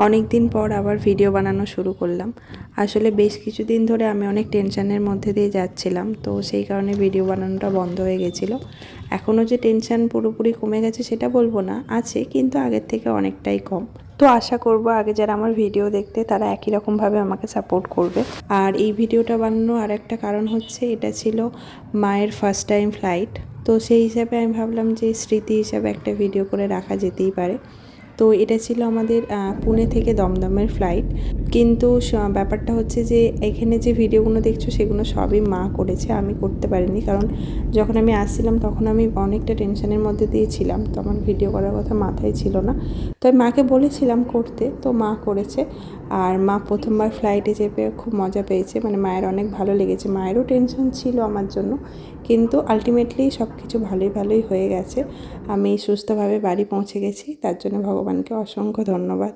অনেক দিন পর আবার ভিডিও বানানো শুরু করলাম। আসলে বেশ কিছুদিন ধরে আমি অনেক টেনশনের মধ্যে দিয়ে যাচ্ছিলাম, তো সেই কারণে ভিডিও বানানোটা বন্ধ হয়ে গেছিলো। এখনও যে টেনশন পুরোপুরি কমে গেছে সেটা বলবো না, আছে কিন্তু আগের থেকে অনেকটাই কম। তো আশা করব আগে যারা আমার ভিডিও দেখতে তারা একই রকমভাবে আমাকে সাপোর্ট করবে। আর এই ভিডিওটা বানানোর আর একটা কারণ হচ্ছে, এটা ছিল মায়ের ফার্স্ট টাইম ফ্লাইট। তো সেই হিসাবে আমি ভাবলাম যে স্মৃতি হিসাবে একটা ভিডিও করে রাখা যেতেই পারে। তো এটা ছিল আমাদের পুনে থেকে দমদমের ফ্লাইট। কিন্তু ব্যাপারটা হচ্ছে যে এখানে যে ভিডিওগুলো দেখছো সেগুলো সবই মা করেছে, আমি করতে পারিনি। কারণ যখন আমি আসছিলাম তখন আমি অনেকটা টেনশনের মধ্যে দিয়ে ছিলাম, তো আমার ভিডিও করার কথা মাথায় ছিল না। তো আমি মাকে বলেছিলাম করতে, তো মা করেছে। আর মা প্রথমবার ফ্লাইটে চেপে খুব মজা পেয়েছে, মানে মায়ের অনেক ভালো লেগেছে। মায়েরও টেনশন ছিল আমার জন্য, কিন্তু আলটিমেটলি সব কিছু ভালোই হয়ে গেছে। আমি সুস্থভাবে বাড়ি পৌঁছে গেছি, তার জন্য ভগবানকে অসংখ্য ধন্যবাদ।